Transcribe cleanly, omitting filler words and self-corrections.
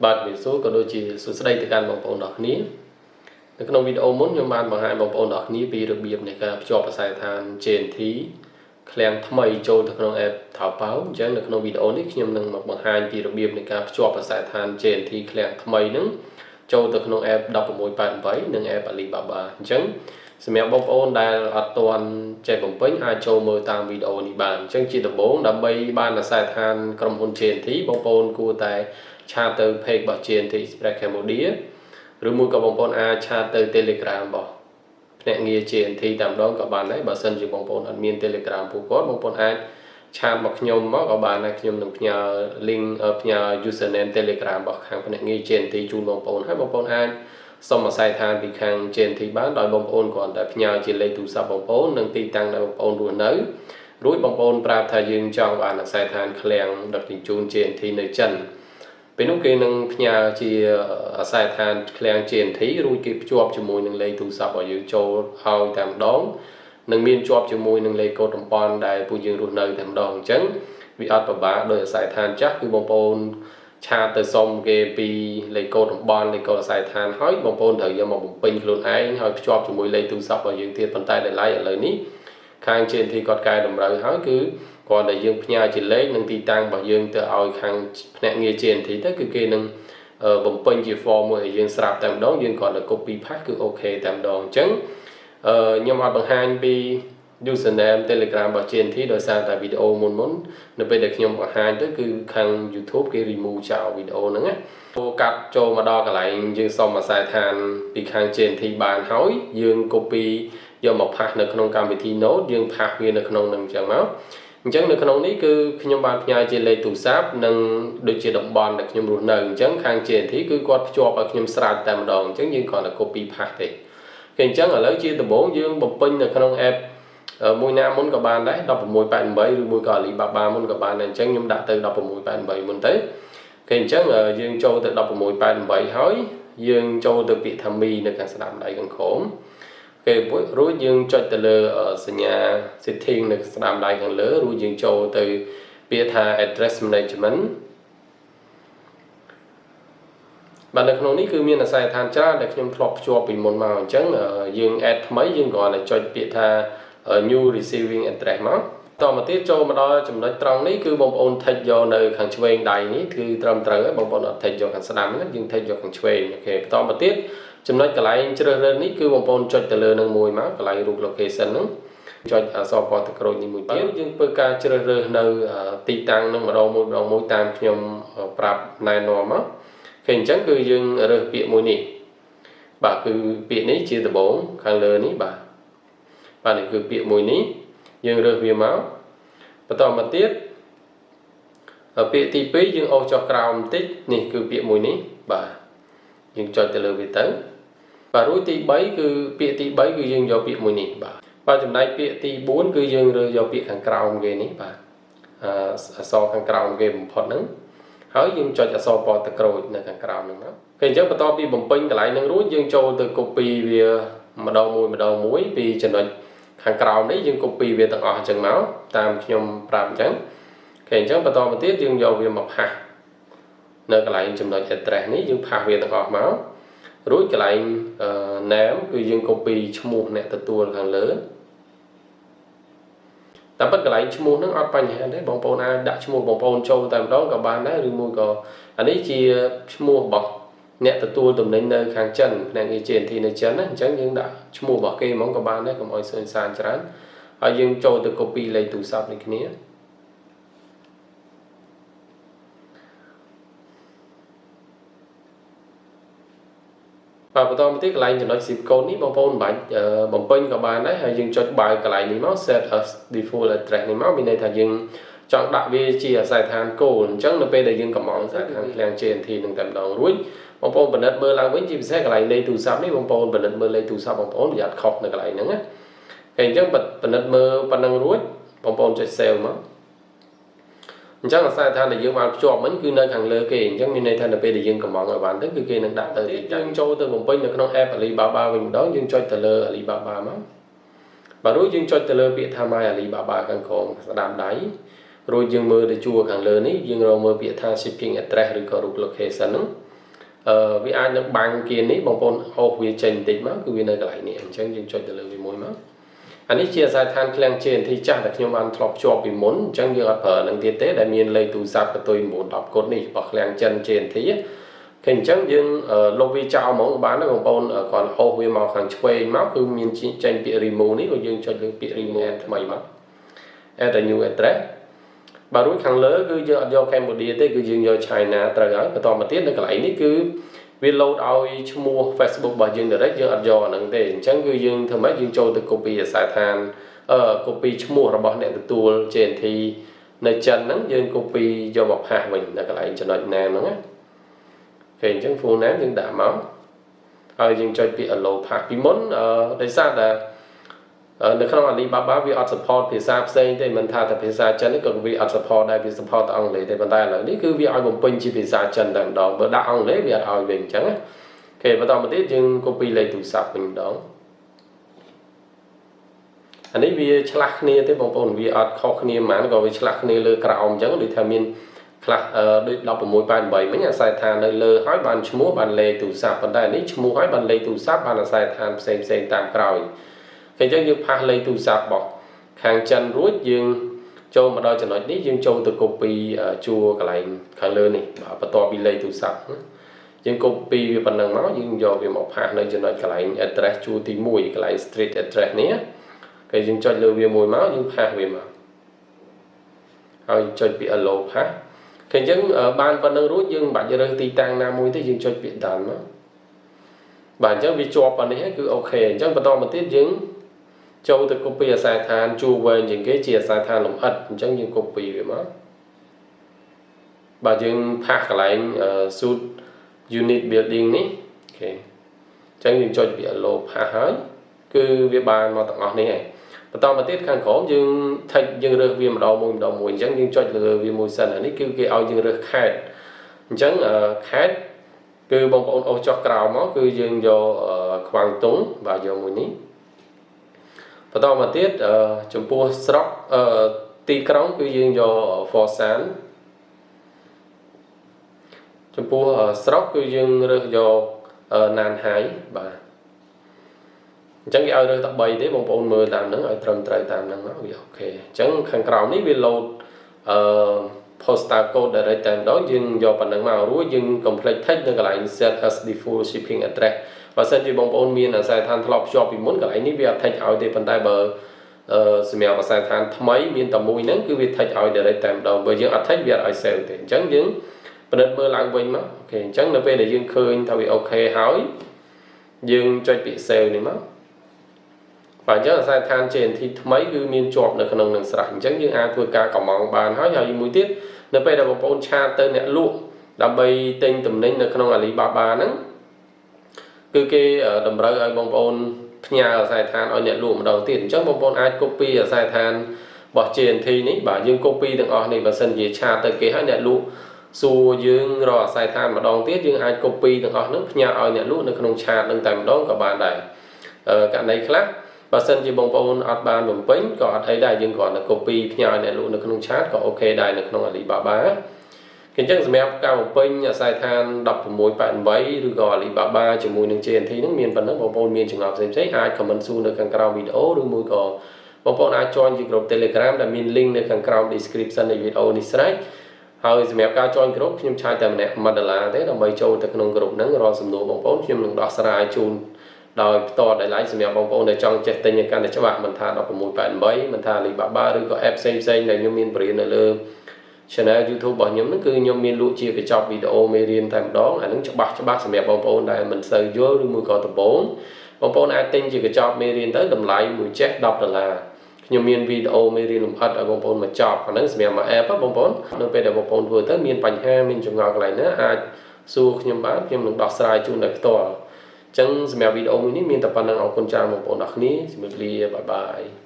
បាទវិសុក៏ដូចជាសួស្តីទៅកាន់បងប្អូនទាំងគ្នានៅក្នុងវីដេអូមុនខ្ញុំបានបង្ហាញបងប្អូនទាំងគ្នាពីរបៀបនៃការភ្ជាប់អាសយដ្ឋាន JNT ឃ្លាំងថ្មីចូលទៅក្នុង app ថៅប៉ៅអញ្ចឹងនៅក្នុងវីដេអូនេះខ្ញុំនឹងមកបង្ហាញពីរបៀបនៃការភ្ជាប់អាសយដ្ឋាន JNT ឃ្លាំងថ្មីហ្នឹងចូលទៅក្នុង app 1688និង app Alibaba អញ្ចឹងសម្រាប់បងប្អូនដែលអត់ទាន់ចេះបំពេញអាចចូលមើលតាមវីដេអូនេះបានអញ្ចឹងជាដំបូងដើម្បីបានអាសយដ្ឋានក្រុមហ៊ុន JNT បងប្អូនគួរតែឆាតទៅ page របស់ JNT Express Cambodia ឬមួយក៏បងប្អូនអាចឆាតទៅ Telegram របស់ភ្នាក់ងារ JNT តែម្ដងក៏បានដែរបើសិនជាបងប្អូនអត់មាន Telegram ពួកគាត់បងប្អូនអាចឆាតមកខ្ញុំមកក៏បានដែរខ្ញុំនឹងផ្ញើ link ផ្ញើ username Telegram របស់ខាងភ្នាក់ងារ JNT ជូនបងប្អូនហើយបងប្អូនអាចសុំអាសយដ្ឋានពីខាង JNT បានដោយបងប្អូនគ្រាន់តែផ្ញើជាលេខទូរស័ព្ទបងប្អូននិងទីតាំងដែលបងប្អូនរស់នៅរួចបងប្អូនប្រាប់ថាយើងចង់បានអាសយដ្ឋានឃ្លាំងដឹកជញ្ជូន JNT នៅចិនពេលនោះគេនឹងផ្ញើជាអាសយដ្ឋានឃ្លាំង JNT រួចគេភ្ជាប់ជាមួយនឹងលេខទូរស័ព្ទរបស់យើងចូលហើយតែម្ដងនឹងមានជាប់ជាមួយនឹងលេខកូដតំបន់ដែលពួកយើងរស់នៅតែម្ដងអញ្ចឹងវាអត់ពិបាកដោយអាសយដ្ឋានចាស់គឺបងប្អូនឆាតទៅសុំគេពីលេខកូដតំបន់លេខកូដអាសយដ្ឋានហើយបងប្អូនត្រូវយកមកបំពេញខ្លួនឯងហើយភ្ជាប់ជាមួយលេខទូរស័ព្ទរបស់យើងទៀតប៉ុន្តែដែលឥឡូវនេះខាង JNT គាត់កែតម្រូវហើយគឺគ្រាន់តែយើងផ្ញើជាលេខនិងទីតាំងរបស់យើងទៅឲ្យខាងភ្នាក់ងារ JNT ទៅគឺគេនឹងបំពេញជា form មួយឲ្យយើងស្រាប់តែម្ដងយើងគ្រាន់តែ copy paste គឺអូខេតែម្ដងអញ្ចឹងខ្ញុំអត់បង្ហាញពី username Telegram របស់ JNT ដោយសារតែវីដេអូមុននៅពេលដែលខ្ញុំបង្ហាញទៅគឺខាង YouTube គេ remove ចោលវីដេអូហ្នឹងណាកាត់ចូលមកដល់កន្លែងយើងសុំអាសយដ្ឋានពីខាង JNT បានហើយយើង copy យកមកផាសនៅក្នុងកម្មវិធី Note យើងផាសវានៅក្នុងហ្នឹងអញ្ចឹងមកអញ្ចឹងនៅក្នុងនេះគឺខ្ញុំបានផ្ញើជាលេខទូរស័ព្ទនិងដូចជាតំបន់ដែលខ្ញុំរស់នៅអញ្ចឹងខាង JNT គឺគាត់ភ្ជាប់ឲ្យខ្ញុំស្រាវតែម្ដងអញ្ចឹងយើងគ្រាន់តែ copy paste ទេគេអញ្ចឹងឥឡូវជាដំបូងយើងបំពេញនៅក្នុង app មួយណាមុនក៏បានដែរ1688ឬមួយក៏ Alibaba មុនក៏បានដែរអញ្ចឹងខ្ញុំដាក់ទៅ1688មុនទៅគេអញ្ចឹងយើងចូលទៅ1688ហើយយើងចូលទៅពាក្យថាមីនៅខាងស្ដាំដៃខាងក្រោមគេរួចយើងចុចទៅលើសញ្ញា setting នៅស្ដាំដៃខាងលើរួចយើងចូលទៅពាក្យថា address management បាទនៅក្នុងនេះគឺមានអាសយដ្ឋានច្រើនដែលខ្ញុំធ្លាប់ភ្ជាប់ពីមុនមកអញ្ចឹងយើង add ថ្មីយើងគ្រាន់តែចុចពាក្យថា new receiving address មកតមកទៀតចូលមកដល់ចំណុចត្រង់នេះគឺបងប្អូន take យកនៅខាងឆ្វេងដៃនេះគឺត្រឹមត្រូវហើយបងប្អូនអត់ take យកខាងស្ដាំណាយើង take យកខាងឆ្វេងអូខេបន្តមកទៀតចំណុចកន្លែងជ្រើសរើសនេះគឺបងប្អូនចុចទៅលើនឹងមួយមកកន្លែងរូប location ហ្នឹងចុចអក្សរពណ៌ទឹកក្រូចនេះមួយទៀតយើងធ្វើការជ្រើសរើសនៅទីតាំងនឹងម្ដងមួយតាមខ្ញុំប្រាប់ណែនាំមកគេអញ្ចឹងគឺយើងរើសពាក្យមួយនេះបាទគឺពាក្យនេះជាដំបូងខាងលើនេះបាទនេះគឺពាក្យមួយនេះយើងរើសវាមកបន្តមកទៀតពាក្យទី2យើងអូសចុះក្រោមបន្តិចនេះគឺពាក្យមួយនេះបាទយើងចុចទៅលើវាទៅបាទរួចទី3គឺពាក្យទី3គឺយើងយកពាក្យមួយនេះបាទចំណែកពាក្យទី4គឺយើងរើសយកពាក្យខាងក្រោមគេនេះបាទអក្សរខាងក្រោមគេបំផុតហ្នឹងហើយយើងចុចអក្សរពណ៌ទឹកក្រូចនៅខាងក្រោមហ្នឹងមកគេអញ្ចឹងបន្ទាប់ពីបំពេញកន្លែងហ្នឹងរួចយើងចូលទៅ copy វាម្ដងមួយពីចំណុចខាងក្រោមនេះយើង copy វាទាំងអស់អញ្ចឹងមកតាមខ្ញុំប្រាប់អញ្ចឹងគេអញ្ចឹងបន្តមកទៀតយើងយកវាមកផាសនៅកន្លែងចំណុច address នេះយើងផាសវាទាំងអស់មករួចកន្លែង name គឺយើង copy ឈ្មោះអ្នកទទួលខាងលើតែប៉ុន្តែកន្លែងឈ្មោះហ្នឹងអត់បញ្ហាទេបងប្អូនអាចដាក់ឈ្មោះបងប្អូនចូលតែម្ដងក៏បានដែរឬមួយក៏អានេះជាឈ្មោះរបស់អ្នកទទួលតំណែងនៅខាងចិនភ្នាក់ងារ JNT នៅចិនណាអញ្ចឹងយើងដាក់ឈ្មោះរបស់គេហ្មងក៏បានដែរកុំឲ្យសើញសានច្រើនហើយយើងចូលទៅ copy លេខទូរស័ព្ទនេះគ្នាបាទបន្តមកទៀតកន្លែងចំណុច zip code នេះបងប្អូនមិនបាច់បំពេញក៏បានដែរហើយយើងចុចបើកកន្លែងនេះមក set as default address នេះមកមានន័យថាយើងចង់ដាក់វាជាអាសយដ្ឋានគោលអញ្ចឹងនៅពេលដែលយើងកំងអាសយដ្ឋានឃ្លាំង JNT នឹងតែម្ដងរួចបងប្អូនពិនិត្យមើលឡើងវិញជាពិសេសកន្លែងលេខទូរស័ព្ទនេះបងប្អូនពិនិត្យមើលលេខទូរស័ព្ទបងប្អូនវាអត់ខុសនៅកន្លែងហ្នឹងណាហើយអញ្ចឹងពិនិត្យមើលប៉ុណ្ណឹងរួចបងប្អូនចុច save មកអញ្ចឹងអាសយដ្ឋានដែលយើងបានភ្ជាប់មិញគឺនៅខាងលើគេអញ្ចឹងមានន័យថានៅពេលដែលយើងកំងឲ្យបានទៅគឺគេនឹងដាក់ទៅយើងចូលទៅបំពេញនៅក្នុង app Alibaba វិញម្ដងយើងចុចទៅលើ Alibaba មកបាទរួចយើងចុចទៅលើពាក្យថា My Alibaba ខាងក្រោមស្ដាំដៃរួចយើងមើលទៅជួរខាងលើនេះយើងរកមើលពាក្យថា shipping address ឬក៏ route location ហ្នឹង វាអាចនឹងបាំងគេនេះបងប្អូនអូសវាចេញបន្តិចមកគឺវានៅកន្លែងនេះអញ្ចឹងយើងចុចទៅលើវាមួយមកអានេះជាអាស័យដ្ឋានឃ្លាំង JNT ចាស់ដែលខ្ញុំបានធ្លាប់ជាប់ពីមុនអញ្ចឹងយើងអត់ប្រើនឹងទៀតទេដែលមានលេខទូរស័ព្ទកតុយ910កូដនេះរបស់ឃ្លាំងចិន JNT គេអញ្ចឹងយើងលុបវាចោលហ្មងបានទេបងប្អូនគ្រាន់អូសវាមកខាងឆ្វេងមកគឺមានចេញពាក្យ remove នេះក៏យើងចុចលើពាក្យ remove ថ្មីមក add a new address បើរួចខាងលើគឺយើងអត់យក Cambodia ទេគឺយើងយក China ត្រូវហើយបន្តមកទៀតនៅកន្លែងនេះគឺវា load ឲ្យឈ្មោះ Facebook របស់យើង direct យើងអត់យកអាហ្នឹងទេអញ្ចឹងគឺយើងធ្វើម៉េចយើងចូលទៅ copy អាស័យដ្ឋានcopy ឈ្មោះរបស់អ្នកទទួល JNT នៅចិនហ្នឹងយើង copy យកមកផាសវិញនៅកន្លែងចំណុច name ហ្នឹងណាគេអញ្ចឹង full name យើងដាក់មកហើយយើងចុចពាក្យ allow ផាសពីមុនដោយសារតែនៅក្នុង Alibaba វាអត់ support ភាសាផ្សេងទេមិនថាតែភាសាចិនក៏វាអត់ support ដែរវា support អង់គ្លេសទេប៉ុន្តែឥឡូវនេះគឺវាឲ្យបំពេញជាភាសាចិនតែម្ដងបើដាក់អង់គ្លេសវាអត់ឲ្យវិញអញ្ចឹងណាគេបន្តមកទៀតយើង copy លេខទូរស័ព្ទវិញម្ដងអានេះវាឆ្លាស់គ្នាទេបងប្អូនវាអត់ខុសគ្នាហ្មងក៏វាឆ្លាស់គ្នាលើក្រោមអញ្ចឹងដូចថាមានខ្លះដូច1688មិញអាស័យដ្ឋាននៅលើហើយបានឈ្មោះបានលេខទូរស័ព្ទប៉ុន្តែនេះឈ្មោះហើយបានលេខទូរស័ព្ទបានអាស័យដ្ឋានផ្សេងតាមក្រោយគេអញ្ចឹងយើងផាសលេខទូរស័ព្ទរបស់ខាងចិនរួចយើងចូលមកដល់ចំណុចនេះយើងចូលទៅ copy ជួរកន្លែងខាងលើនេះបន្ទាប់ពីលេខទូរស័ព្ទយើង copy វាប៉ុណ្ណឹងមកយើងយកវាមកផាសនៅចំណុចកន្លែង address ជួរទី1កន្លែង street address នេះគេយើងចុចលើវាមួយមកយើងផាសវាមកហើយចុចពាក្យ allow ផាសគេអញ្ចឹងបានប៉ុណ្ណឹងរួចយើងមិនបាច់រើសទីតាំងណាមួយទេយើងចុចពាក្យ done មកបាទអញ្ចឹងវាជាប់ប៉ុណ្នេះគឺអូខេអញ្ចឹងបន្តមកទៀតយើងចូលទៅ copy អាស័យដ្ឋានជួរវែងជាងគេជាអាស័យដ្ឋានលម្អិតអញ្ចឹងយើង copy វាមកបាទយើងផាសកន្លែង suit unit building នេះអូខេអញ្ចឹងយើងចុចពាក្យ allow ផាសហើយគឺវាបានមកទាំងអស់នេះហើយបន្តមកទៀតខាងក្រោមយើងថិចយើងរើសវាម្ដងមួយអញ្ចឹងយើងចុចលើវាមួយសិនអានេះគឺគេឲ្យយើងរើសខេត្តអញ្ចឹងខេត្តគឺបងប្អូនអូសចុះក្រោមមកគឺយើងយកខ្វាំងតុងបាទយកមួយនេះបន្តមកទៀតចំពោះស្រុកទីក្រុងគឺយើងយក Forsan ចំពោះស្រុកគឺយើងរើសយក Nanhai បាទអញ្ចឹងគេឲ្យរើសតែ3ទេបងប្អូនមើលតាមហ្នឹងឲ្យត្រឹមត្រូវតាមហ្នឹងមកវាអូខេអញ្ចឹងខាងក្រោមនេះវា load postal code direct តែម្ដងយើងយកប៉ុណ្ណឹងមករួចយើង complete text នៅកន្លែង set as default shipping address បើសិនជាបងប្អូនមានអាស័យដ្ឋានធ្លាប់ភ្ជាប់ពីមុនកន្លែងនេះវាអត់ text ឲ្យទេប៉ុន្តែបើសម្រាប់អាស័យដ្ឋានថ្មីមានតែមួយហ្នឹងគឺវា text ឲ្យ direct តែម្ដងបើយើងអត់ text វាអត់ឲ្យ save ទេអញ្ចឹងយើងពិនិត្យមើលឡើងវិញមកអូខេអញ្ចឹងនៅពេលដែលយើងឃើញថាវាអូខេហើយយើងចុចពាក្យ save នេះមកបាទអញ្ចឹងអាស័យដ្ឋាន JNT ថ្មីគឺមានជាប់នៅក្នុងនឹងស្រេចអញ្ចឹងយើងអាចធ្វើការកម្មង់បានហើយមួយទៀតនៅពេលដែលបងប្អូនឆាតទៅអ្នកលក់ដើម្បីទិញទំនិញនៅក្នុង Alibaba ហ្នឹងគឺគេតម្រូវឲ្យបងប្អូនផ្ញើអាស័យដ្ឋានឲ្យអ្នកលក់ម្ដងទៀតអញ្ចឹងបងប្អូនអាច copy អាស័យដ្ឋានរបស់ JNT នេះបាទយើង copy ទាំងអស់នេះបើសិនជាឆាតទៅគេឲ្យអ្នកលក់សួរយើងរកអាស័យដ្ឋានម្ដងទៀតយើងអាច copy ទាំងអស់ហ្នឹងផ្ញើឲ្យអ្នកលក់នៅក្នុងឆាតហ្នឹងតែម្ដងក៏បានដែរករណីខ្លះបើសិនជាបងប្អូនអត់បានបំពេញក៏អត់អីដែរយើងគ្រាន់តែ copy ផ្ញើឲ្យអ្នកលក់នៅក្នុងឆាតក៏អូខេដែរនៅក្នុង Alibaba គេអញ្ចឹងសម្រាប់ការបំពេញអាស័យដ្ឋាន1688ឬក៏ Alibaba ជាមួយនឹង JNT ហ្នឹងមានប៉ុណ្ណឹងបងប្អូនមានចម្ងល់ផ្សេងៗអាច comment សួរនៅខាងក្រោមវីដេអូឬមួយក៏បងប្អូនអាច join ជា group Telegram ដែលមាន link នៅខាងក្រោម description នៃវីដេអូនេះស្រេចហើយសម្រាប់ការ join group ខ្ញុំឆាយតែម្នាក់$1ទេដើម្បីចូលទៅក្នុង group ហ្នឹងរាល់សំណួរបងប្អូនខ្ញុំនឹងដោះស្រាយជូនដោយផ្ទាល់ដោយឡែកសម្រាប់បងប្អូនដែលចង់ចេះទិញឲ្យកាន់តែច្បាស់មិនថា1688មិនថា Alibaba ឬក៏ app ផ្សេងៗដែលខ្ញុំមានបរិញ្ញានៅលើ channel YouTube របស់ខ្ញុំហ្នឹងគឺខ្ញុំមានលក់ជាកញ្ចប់វីដេអូមេរៀនតែម្ដងអាហ្នឹងច្បាស់សម្រាប់បងប្អូនដែលមិនសូវយល់ឬមួយក៏ដំបូងបងប្អូនអាចទិញជាកញ្ចប់មេរៀនទៅតម្លៃមួយចេះ$10ខ្ញុំមានវីដេអូមេរៀនលម្អិតឲ្យបងប្អូនមកចប់អាហ្នឹងសម្រាប់មួយ app បងប្អូននៅពេលដែលបងប្អូនធ្វើទៅមានបញ្ហាមានចម្ងល់កន្លែងណាអាចសួរខ្ញុំបានខ្ញុំនឹងដោះស្រាយជូនដោយផ្ទាល់អញ្ចឹងសម្រាប់វីដេអូមួយនេះមានតែប៉ុណ្្នឹងអរគុណច្រើនបងប្អូនអរគ្នាជំរាបលាបាយបាយ